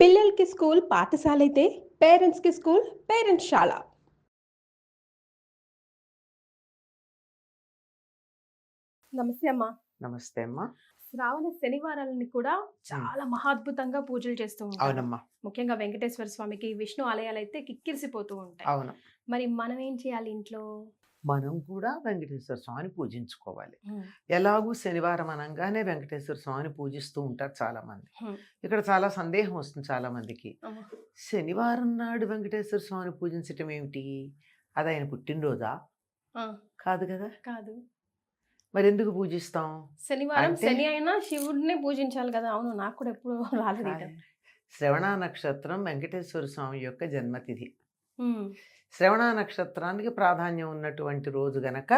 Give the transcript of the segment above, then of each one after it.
పిల్లలకి స్కూల్ పాఠశాలైతే పేరెంట్స్‌కి స్కూల్ పేరెంట్స్‌శాల. నమస్తే అమ్మా. నమస్తే అమ్మా. శ్రావణ శనివారాలని కూడా హ్మ్. చాలా మహాద్భుతంగా పూజలు చేస్తూ ఉంటారు. అవునమ్మా. ముఖ్యంగా వెంకటేశ్వర స్వామికి, విష్ణు ఆలయాలైతే కిక్కిరిసిపోతూ ఉంటాయి. అవును. మరి మనం ఏం చేయాలి ఇంట్లో? మనం కూడా వెంకటేశ్వర స్వామిని పూజించుకోవాలి. హ్మ్. ఎలాగూ శనివారం అనంగానే వెంకటేశ్వర స్వామిని పూజిస్తూ ఉంటారు చాలామంది. హ్మ్. ఇక్కడ చాలా సందేహం వస్తుంది చాలామందికి. అమ్మ. శనివారం నాడు వెంకటేశ్వర స్వామిని పూజించటం ఏమిటి? అది ఆయన పుట్టినరోజా? ఆ! కాదు కదా! కాదు. మరెందుకు పూజిస్తాం? శనివారం అంటే శని అయినా శివుడినే పూజించాలి కదా! అవును. నాకు కూడా ఎప్పుడు రాలేదు కాదు. ఇది. శ్రవణ నక్షత్రం వెంకటేశ్వర స్వామి యొక్క జన్మతిథి. హ్మ్. శ్రవణ నక్షత్రానికి ప్రాధాన్యం ఉన్నటువంటి రోజు గనక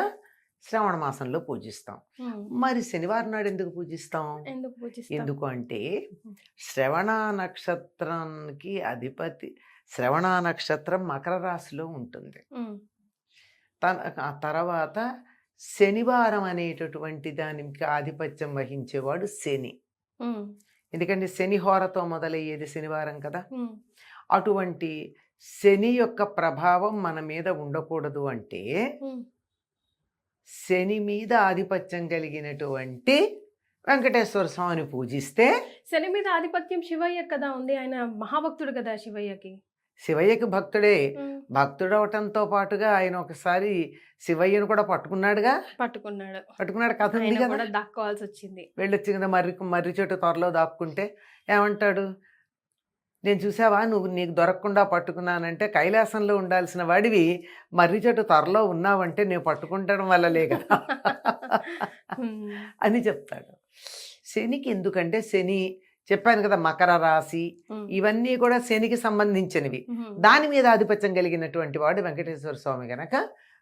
శ్రావణ మాసంలో పూజిస్తాం. హ్మ్. మరి శనివారం నాడు ఎందుకు పూజిస్తాం? ఎందుకు పూజిస్తాం? ఎందుకు అంటే హ్మ్. శ్రవణ నక్షత్రానికి అధిపతి శ్రవణ నక్షత్రం మకర రాశిలో ఉంటుంది. హ్మ్. ఆ తర్వాత శనివారం అనేటటువంటి దానికి ఆధిపత్యం వహించేవాడు శని. హ్మ్. ఎందుకంటే శని హోరతో మొదలయ్యేది శనివారం కదా! హ్మ్. అటువంటి శని యొక్క ప్రభావం మన మీద ఉండకూడదు అంటే హ్మ్. శని మీద ఆధిపత్యం కలిగినటువంటి వెంకటేశ్వర స్వామిని పూజిస్తే శని మీద ఆధిపత్యం శివయ్యకి కదా ఉంది. ఆయన మహాభక్తుడు కదా శివయ్యకి. శివయ్యకి భక్తుడే. హ్మ్. భక్తుడవటంతో పాటుగా ఆయన ఒకసారి శివయ్యను కూడా పట్టుకున్నాడుగా. పట్టుకున్నాడు. పట్టుకున్నాడు, కథ ఉంది ఆయన కదా. కూడా దాక్కోవాల్సొచ్చింది. వెళ్ళొచ్చి కదా మర్రి చెట్టు త్వరలో దాక్కుంటే ఏమంటాడు? నేను చూసావా, నువ్వు నీకు దొరకకుండా పట్టుకున్నానంటే కైలాసంలో ఉండాల్సిన వాడివి మర్రి చెట్టు త్వరలో ఉన్నావంటే నేను పట్టుకుంటడం వల్లలే కదా హ్మ్. అని చెప్తాడు. శనికి ఎందుకంటే శని చెప్పాను కదా, మకర రాశి హ్మ్. ఇవన్నీ కూడా శనికి సంబంధించినవి. హుహు. దాని మీద ఆధిపత్యం కలిగినటువంటి వాడు వెంకటేశ్వర స్వామి గనక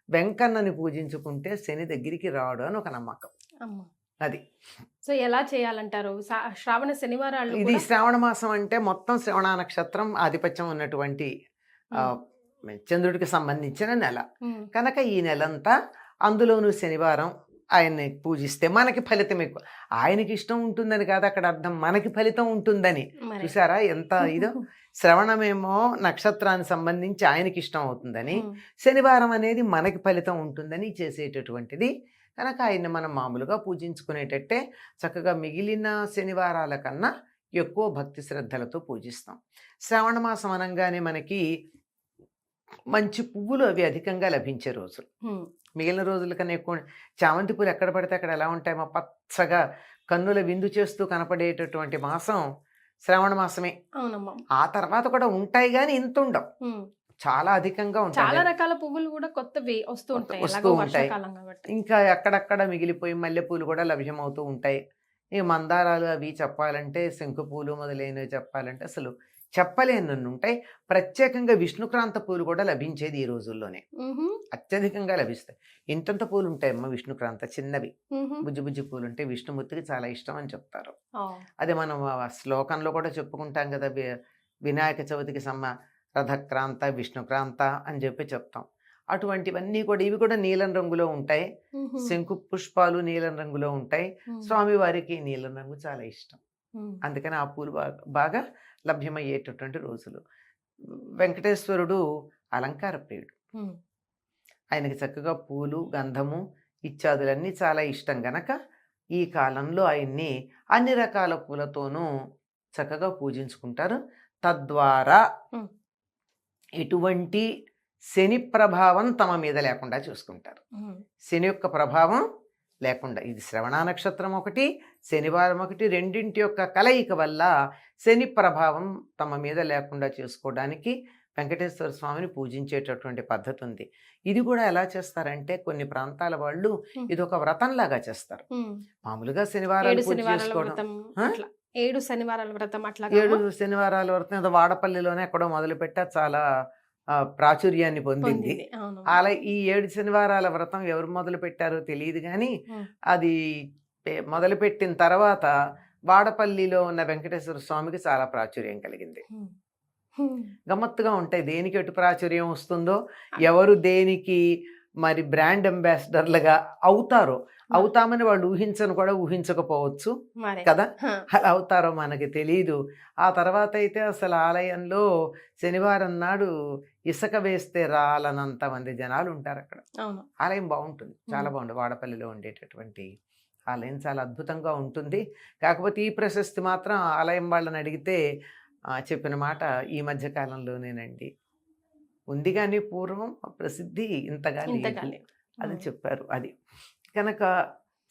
వెంకన్నని పూజించుకుంటే శని దగ్గరికి రాడు అని ఒక నమ్మకం. అమ్మ. అది సో, ఎలా చేయాలంటారు? శ్రావణ శనివారాల్లో ఇది కూడా శ్రావణ మాసం అంటే మొత్తం శ్రవణ నక్షత్రం ఆధిపత్యం ఉన్నటువంటి ఆ, హ్మ్. చంద్రుడికి సంబంధించిన నెల హ్మ్. కనుక ఈ నెలంతా అందులోనూ శనివారం ఆయన్ని పూజిస్తే మనకి ఫలితం ఎక్కువ. ఆయనకి ఇష్టం ఉంటుందని కాదు అక్కడ అర్థం, మనకి ఫలితం ఉంటుందని. మరి. చూసారా ఎంత ఇదో. శ్రవణమేమో నక్షత్రానికి సంబంధించి ఆయనకి ఇష్టం అవుతుందని, హ్మ్. శనివారం అనేది మనకి ఫలితం ఉంటుందని చేసేటటువంటిది. కనుక ఆయన్ని మనం మామూలుగా పూజించుకునేటట్టే చక్కగా మిగిలిన శనివారాల కన్నా ఎక్కువ భక్తి శ్రద్ధలతో పూజిస్తాం. శ్రావణ మాసం అనగానే మనకి మంచి పువ్వులు అవి అధికంగా లభించే రోజులు. హ్మ్. మిగిలిన రోజుల కన్నా ఎక్కువ చామంతి పూలు ఎక్కడ పడితే అక్కడ ఎలా ఉంటాయి మా పచ్చగా కన్నుల విందు చేస్తూ కనపడేటటువంటి మాసం శ్రావణ మాసమే. అవునమ్మా. ఆ తర్వాత కూడా ఉంటాయి కానీ ఇంత ఉండవు, హ్మ్. చాలా అధికంగా చాలా ఉంటాయి, రకాల పువ్వులు కూడా కొత్తవి వస్తూ ఉంటాయి. వస్తూ ఎలాగో ఉంటాయి. వర్షాకాలం కాబట్టి. ఇంకా ఎక్కడక్కడ మిగిలిపోయి మల్లెపూలు కూడా లభ్యమవుతూ ఉంటాయి. ఈ మందారాలు అవి చెప్పాలంటే, శంకు పూలు మొదలైనవి చెప్పాలంటే అసలు చెప్పలేనన్ని ఉంటాయి. ప్రత్యేకంగా విష్ణుక్రాంత పూలు కూడా లభించేది ఈ రోజుల్లోనే. హుహు. అత్యధికంగా లభిస్తాయి. ఇంతంత పూలు ఉంటాయమ్మా విష్ణుక్రాంత, చిన్నవి హుహు. బుజ్జి బుజ్జి పూలు ఉంటాయి. విష్ణుమూర్తికి చాలా ఇష్టం అని చెప్తారు. ఓహ్! అదే మనం శ్లోకంలో కూడా చెప్పుకుంటాం కదా, వినాయక చవితికి రథక్రాంత విష్ణుక్రాంత అని చెప్పి చెప్తాం. అటువంటివన్నీ కూడా ఇవి కూడా నీలం రంగులో ఉంటాయి. హుహు. శంకు పుష్పాలు నీలం రంగులో ఉంటాయి. హ్మ్. స్వామివారికి నీలం రంగు చాలా ఇష్టం. హ్మ్. అందుకని ఆ పూలు బాగా లభ్యమయ్యేటటువంటి రోజులు. వెంకటేశ్వరుడు అలంకార ప్రియుడు. హ్మ్. ఆయనకి చక్కగా పూలు, గంధము ఇత్యాదులన్నీ చాలా ఇష్టం గనక ఈ కాలంలో ఆయన్ని అన్ని రకాల పూలతోనూ చక్కగా పూజించుకుంటారు. తద్వారా హ్మ్. ఎటువంటి శని ప్రభావం తమ మీద లేకుండా చూసుకుంటారు. హ్మ్. శని యొక్క ప్రభావం లేకుండా, ఇది శ్రవణ నక్షత్రం ఒకటి, శనివారం ఒకటి, రెండింటి యొక్క కలయిక వల్ల శని ప్రభావం తమ మీద లేకుండా చేసుకోవడానికి వెంకటేశ్వర స్వామిని పూజించేటటువంటి పద్ధతి ఉంది. ఇది కూడా ఎలా చేస్తారంటే కొన్ని ప్రాంతాల వాళ్ళు హ్మ్. ఇది ఒక వ్రతంలాగా చేస్తారు. హ్మ్. మామూలుగా 7 శనివారాలు పూజ శనివారాల చేసుకోవడం. వ్రతం ఆ? అట్లా. 7 శనివారాల వ్రతం 7 అట్లాగా శనివారాల వ్రతం ఏదో వాడపల్లిలోనే ఎక్కడో మొదలుపెట్టా, చాలా ప్రాచుర్యాన్ని పొందింది. పొందింది. అవును. అలా ఈ 7 శనివారాల వ్రతం ఎవరు మొదలుపెట్టారో తెలియదు కానీ హ్మ్. అది మొదలుపెట్టిన తర్వాత వాడపల్లిలో ఉన్న వెంకటేశ్వర స్వామికి చాలా ప్రాచుర్యం కలిగింది. హ్మ్. హ్మ్. గమ్మత్తుగా ఉంటాయి, దేనికి ఎటు ప్రాచుర్యం వస్తుందో, ఆ! ఎవరు దేనికి మరి బ్రాండ్ అంబాసిడర్లుగా అవుతారో, అవుతామని వాళ్ళు కూడా ఊహించకపోవచ్చు మరే కదా. హ, అలా అవుతారో మనకి తెలీదు. ఆ తర్వాత అయితే అసలు ఆలయంలో శనివారం నాడు ఇసుక వేస్తే రాలనంత మంది జనాలు ఉంటారు అక్కడ. అవును. ఆలయం బాగుంటుంది, చాలా బాగుంటుంది. వాడపల్లిలో ఉండేటటువంటి ఆలయం చాలా అద్భుతంగా ఉంటుంది. కాకపోతే ఈ ప్రశస్తి మాత్రం ఆలయం వాళ్ళని అడిగితే చెప్పిన మాట ఈ మధ్య కాలంలోనేనండి. ఉంది కానీ పూర్వం ప్రసిద్ధి ఇంతగా లేదు ఇంతకాలే అని చెప్పారు. అది కనుక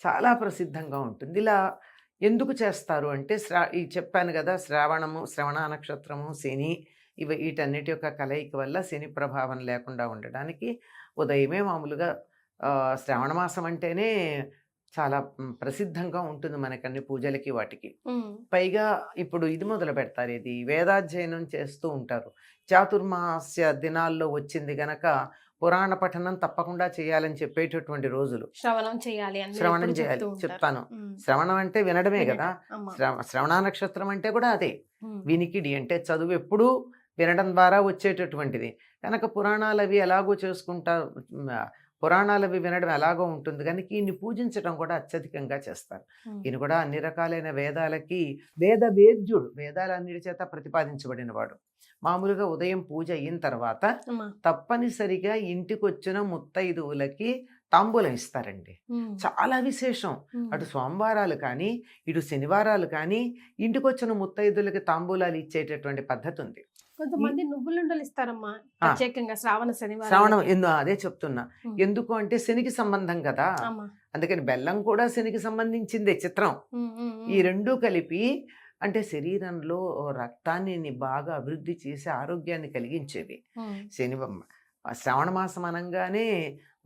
చాలా ప్రసిద్ధంగా ఉంటుంది. ఇలా ఎందుకు చేస్తారు అంటే ఈ చెప్పాను కదా, శ్రవణ నక్షత్రము, శని, వీటన్నిటి యొక్క కలయిక వల్ల శని ప్రభావం లేకుండా ఉండడానికి ఉదయమే మామూలుగా శ్రావణ మాసం అంటేనే చాలా ప్రసిద్ధంగా ఉంటుంది మనకన్ని పూజలకి వాటికి. పైగా ఇప్పుడు ఇది మొదలు పెడతారు, ఇది వేదాధ్యయనం చేస్తూ ఉంటారు. చాతుర్మాస్య దినాల్లో వచ్చింది గనక పురాణ పఠనం తప్పకుండా చేయాలని చెప్పేటటువంటి రోజులు. శ్రవణం చేయాలి చెప్తాను. శ్రవణం అంటే వినడమే కదా. శ్రవణ నక్షత్రం అంటే కూడా అదే వినికిడి, అంటే చదువు ఎప్పుడూ వినడం ద్వారా వచ్చేటటువంటిది కనుక పురాణాలు అవి ఎలాగో చేసుకుంటారు, పురాణాలు అవి వినడం ఎలాగో ఉంటుంది కనుక ఈయన్ని పూజించడం కూడా అత్యధికంగా చేస్తారు. ఈయన కూడా అన్ని రకాలైన వేదాలకి వేద్యుడు, వేదాలన్నిటి చేత ప్రతిపాదించబడిన వాడు. మామూలుగా ఉదయం పూజ అయిన తర్వాత తప్పనిసరిగా ఇంటికి వచ్చిన ముత్తైదువులకి తాంబూలం ఇస్తారండి. చాలా విశేషం. అటు సోమవారాలు కానీ ఇటు శనివారాలు కానీ ఇంటికి వచ్చిన ముత్తైదులకి తాంబూలాలు ఇచ్చేటటువంటి పద్ధతి ఉంది. కొంతమంది నువ్వులుండలు ఇస్తారమ్మా ప్రత్యేకంగా శ్రావణం అదే చెప్తున్నా. ఎందుకు అంటే శనికి సంబంధం కదా, అందుకని బెల్లం కూడా శనికి సంబంధించిందే. చిత్రం ఈ రెండూ కలిపి అంటే శరీరంలో రక్తాన్ని బాగా అభివృద్ధి చేసి ఆరోగ్యాన్ని కలిగించేవి. శ్రావణ మాసం అనగానే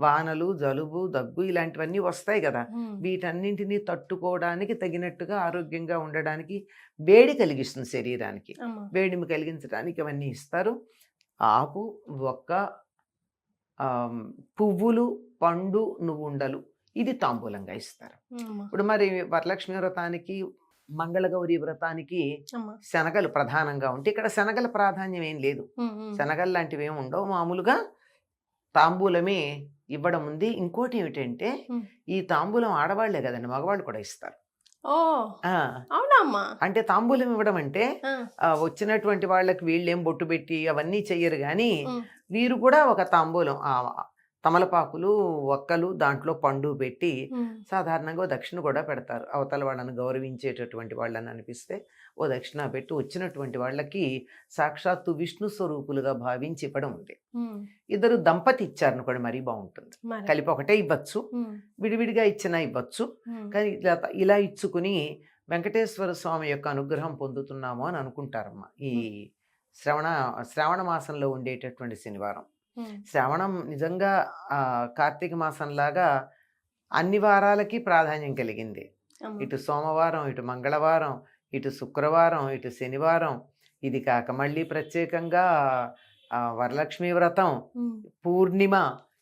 వానలు, జలుబు, దగ్గు ఇలాంటివన్నీ వస్తాయి కదా. వీటన్నింటినీ తట్టుకోవడానికి తగినట్టుగా ఆరోగ్యంగా ఉండడానికి వేడి కలిగిస్తుంది శరీరానికి. వేడిమి కలిగించడానికి అవన్నీ ఇస్తారు. ఆకు, ఒక్క, పువ్వులు, పండు, నువ్వుండలు ఇది తాంబూలంగా ఇస్తారు. ఇప్పుడు మరి వరలక్ష్మి వ్రతానికి, మంగళగౌరి వ్రతానికి శనగలు ప్రధానంగా ఉంటే ఇక్కడ శనగల ప్రాధాన్యం ఏం లేదు. శనగలు లాంటివి ఏమి ఉండవు. మామూలుగా తాంబూలమే ఇవ్వడం ఉంది. ఇంకోటి ఏమిటంటే ఈ తాంబూలం ఆడవాళ్లే కదండి, మగవాళ్ళు కూడా ఇస్తారు. అంటే తాంబూలం ఇవ్వడం అంటే వచ్చినటువంటి వాళ్ళకి వీళ్ళేం బొట్టు పెట్టి అవన్నీ చెయ్యరు కానీ వీరు కూడా ఒక తాంబూలం, తమలపాకులు, ఒక్కలు, దాంట్లో పండు పెట్టి సాధారణంగా దక్షిణ కూడా పెడతారు. అవతల వాళ్ళని గౌరవించేటటువంటి వాళ్ళని అనిపిస్తే ఓ దక్షిణ పెట్టి వచ్చినటువంటి వాళ్ళకి సాక్షాత్తు విష్ణు స్వరూపులుగా భావించి ఇవ్వడం ఉంది. ఇద్దరు దంపతి ఇచ్చారనుకోండి మరీ బాగుంటుంది. కలిపి ఒకటే ఇవ్వచ్చు, విడివిడిగా ఇచ్చినా ఇవ్వచ్చు. కానీ ఇలా ఇచ్చుకుని వెంకటేశ్వర స్వామి యొక్క అనుగ్రహం పొందుతున్నాము అని అనుకుంటారమ్మా. ఈ శ్రావణ మాసంలో ఉండేటటువంటి శనివారం. శ్రావణం నిజంగా కార్తీక మాసంలాగా అన్ని వారాలకి ప్రాధాన్యం కలిగింది. ఇటు సోమవారం, ఇటు మంగళవారం, ఇటు శుక్రవారం, ఇటు శనివారం, ఇది కాక మళ్ళీ ప్రత్యేకంగా వరలక్ష్మి వ్రతం, పూర్ణిమ,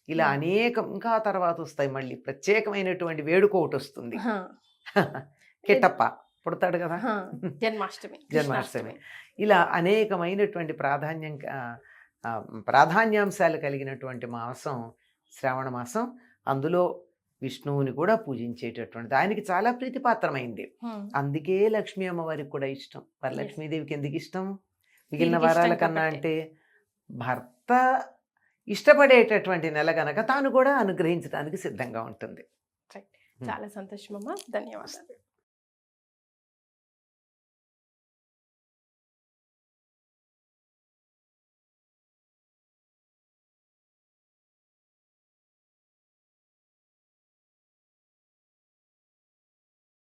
ఇలా అనేకం ఇంకా తర్వాత వస్తాయి. మళ్ళీ ప్రత్యేకమైనటువంటి వేడుక ఒకటి వస్తుంది, కిట్టప్ప పుడతాడు కదా, జన్మాష్టమి. ఇలా అనేకమైనటువంటి ప్రాధాన్యాంశాలు కలిగినటువంటి మాసం శ్రావణ మాసం. అందులో విష్ణువుని కూడా పూజించేటటువంటి దానికి చాలా ప్రీతిపాత్రమైంది. అందుకే లక్ష్మీ అమ్మవారికి కూడా ఇష్టం. వరలక్ష్మీదేవికి ఎందుకు ఇష్టం మిగిలిన వారాల కన్నా అంటే భర్త ఇష్టపడేటటువంటి నెల గనక తాను కూడా అనుగ్రహించడానికి సిద్ధంగా ఉంటుంది. చాలా సంతోషం అమ్మా, ధన్యవాదాలు.